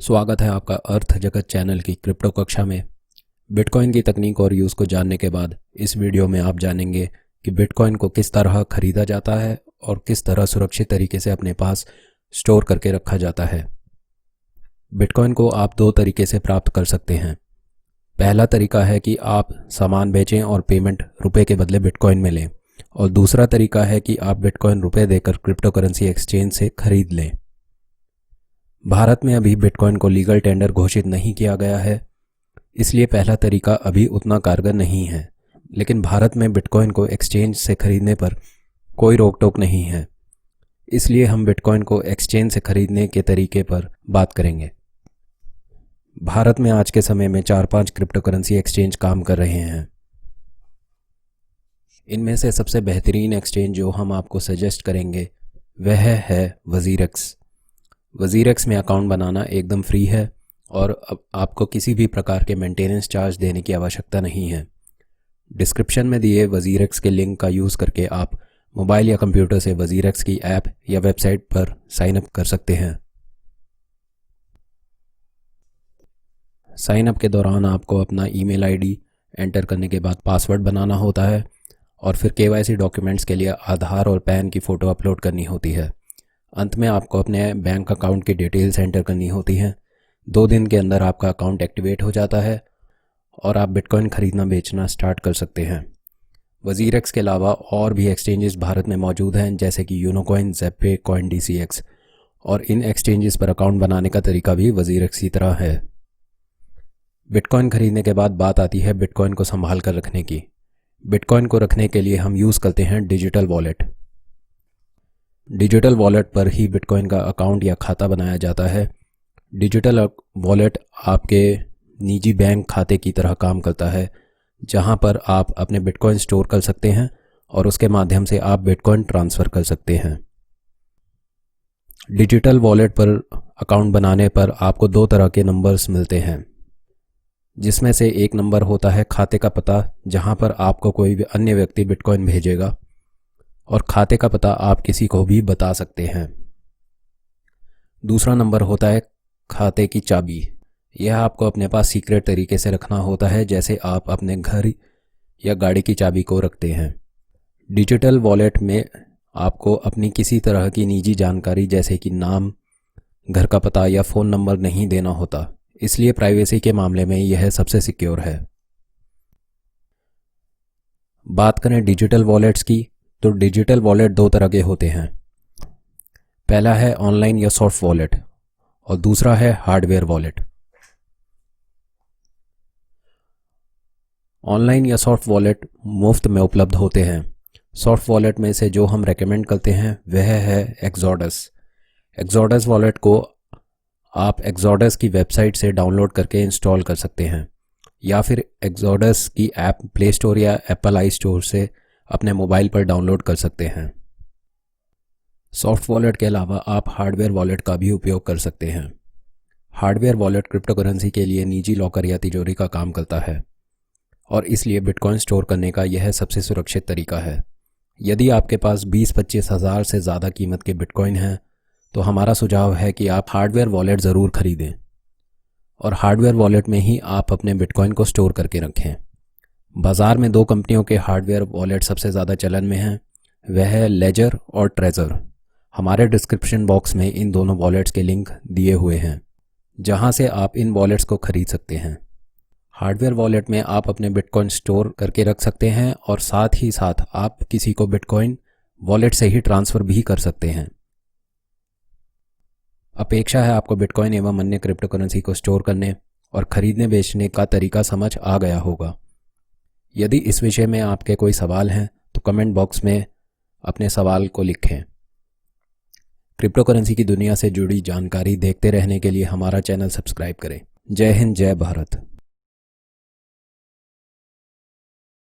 स्वागत है आपका अर्थ जगत चैनल की क्रिप्टो कक्षा में। बिटकॉइन की तकनीक और यूज़ को जानने के बाद इस वीडियो में आप जानेंगे कि बिटकॉइन को किस तरह खरीदा जाता है और किस तरह सुरक्षित तरीके से अपने पास स्टोर करके रखा जाता है। बिटकॉइन को आप दो तरीके से प्राप्त कर सकते हैं। पहला तरीका है कि आप सामान बेचें और पेमेंट रुपए के बदले बिटकॉइन में लें, और दूसरा तरीका है कि आप बिटकॉइन रुपए देकर क्रिप्टो करेंसी एक्सचेंज से खरीद लें। भारत में अभी बिटकॉइन को लीगल टेंडर घोषित नहीं किया गया है, इसलिए पहला तरीका अभी उतना कारगर नहीं है। लेकिन भारत में बिटकॉइन को एक्सचेंज से खरीदने पर कोई रोक टोक नहीं है, इसलिए हम बिटकॉइन को एक्सचेंज से खरीदने के तरीके पर बात करेंगे। भारत में आज के समय में 4-5 क्रिप्टो करेंसी एक्सचेंज काम कर रहे हैं। इनमें से सबसे बेहतरीन एक्सचेंज जो हम आपको सजेस्ट करेंगे वह है वजीरेक्स। वजीरेक्स में अकाउंट बनाना एकदम फ्री है और अब आपको किसी भी प्रकार के मेंटेनेंस चार्ज देने की आवश्यकता नहीं है। डिस्क्रिप्शन में दिए वजीरेक्स के लिंक का यूज़ करके आप मोबाइल या कंप्यूटर से वजीरेक्स की ऐप या वेबसाइट पर साइन अप कर सकते हैं। साइन अप के दौरान आपको अपना ईमेल आईडी एंटर करने के बाद पासवर्ड बनाना होता है और फिर केवाईसी डॉक्यूमेंट्स के लिए आधार और पैन की फ़ोटो अपलोड करनी होती है। अंत में आपको अपने बैंक अकाउंट की डिटेल्स एंटर करनी होती हैं। 2 दिन के अंदर आपका अकाउंट एक्टिवेट हो जाता है और आप बिटकॉइन खरीदना बेचना स्टार्ट कर सकते हैं। वजीरेक्स के अलावा और भी एक्सचेंजेस भारत में मौजूद हैं, जैसे कि यूनोकॉइन, ज़ेपे, CoinDCX, और इन एक्सचेंजेस पर अकाउंट बनाने का तरीका भी वजीरेक्स की तरह है। बिटकॉइन खरीदने के बाद बात आती है बिटकॉइन को संभाल कर रखने की। बिटकॉइन को रखने के लिए हम यूज़ करते हैं डिजिटल वॉलेट। डिजिटल वॉलेट पर ही बिटकॉइन का अकाउंट या खाता बनाया जाता है। डिजिटल वॉलेट आपके निजी बैंक खाते की तरह काम करता है, जहां पर आप अपने बिटकॉइन स्टोर कर सकते हैं और उसके माध्यम से आप बिटकॉइन ट्रांसफ़र कर सकते हैं। डिजिटल वॉलेट पर अकाउंट बनाने पर आपको 2 तरह के नंबर्स मिलते हैं, जिसमें से एक नंबर होता है खाते का पता, जहां पर आपको कोई भी अन्य व्यक्ति बिटकॉइन भेजेगा, और खाते का पता आप किसी को भी बता सकते हैं। दूसरा नंबर होता है खाते की चाबी। यह आपको अपने पास सीक्रेट तरीके से रखना होता है, जैसे आप अपने घर या गाड़ी की चाबी को रखते हैं। डिजिटल वॉलेट में आपको अपनी किसी तरह की निजी जानकारी जैसे कि नाम, घर का पता या फ़ोन नंबर नहीं देना होता, इसलिए प्राइवेसी के मामले में यह सबसे सिक्योर है। बात करें डिजिटल वॉलेट्स की, तो डिजिटल वॉलेट 2 तरह के होते हैं। पहला है ऑनलाइन या सॉफ्ट वॉलेट और दूसरा है हार्डवेयर वॉलेट। ऑनलाइन या सॉफ्ट वॉलेट मुफ्त में उपलब्ध होते हैं। सॉफ्ट वॉलेट में से जो हम रेकमेंड करते हैं वह है एक्सोडस। एक्सोडस वॉलेट को आप एक्सोडस की वेबसाइट से डाउनलोड करके इंस्टॉल कर सकते हैं, या फिर एक्सोडस की ऐप प्ले स्टोर या एप्पल आई स्टोर से अपने मोबाइल पर डाउनलोड कर सकते हैं। सॉफ्ट वॉलेट के अलावा आप हार्डवेयर वॉलेट का भी उपयोग कर सकते हैं। हार्डवेयर वॉलेट क्रिप्टो करेंसी के लिए निजी लॉकर या तिजोरी का काम करता है, और इसलिए बिटकॉइन स्टोर करने का यह सबसे सुरक्षित तरीका है। यदि आपके पास 20-25 हज़ार से ज़्यादा कीमत के बिटकॉइन हैं, तो हमारा सुझाव है कि आप हार्डवेयर वॉलेट ज़रूर खरीदें, और हार्डवेयर वॉलेट में ही आप अपने बिटकॉइन को स्टोर करके रखें। बाज़ार में 2 कंपनियों के हार्डवेयर वॉलेट सबसे ज़्यादा चलन में हैं, वह है लेजर और ट्रेजर। हमारे डिस्क्रिप्शन बॉक्स में इन दोनों वॉलेट्स के लिंक दिए हुए हैं, जहां से आप इन वॉलेट्स को खरीद सकते हैं। हार्डवेयर वॉलेट में आप अपने बिटकॉइन स्टोर करके रख सकते हैं, और साथ ही साथ आप किसी को बिटकॉइन वॉलेट से ही ट्रांसफ़र भी कर सकते हैं। अपेक्षा है आपको बिटकॉइन एवं अन्य क्रिप्टो करेंसी को स्टोर करने और खरीदने बेचने का तरीका समझ आ गया होगा। यदि इस विषय में आपके कोई सवाल हैं तो कमेंट बॉक्स में अपने सवाल को लिखें। क्रिप्टो करेंसी की दुनिया से जुड़ी जानकारी देखते रहने के लिए हमारा चैनल सब्सक्राइब करें। जय हिंद, जय भारत।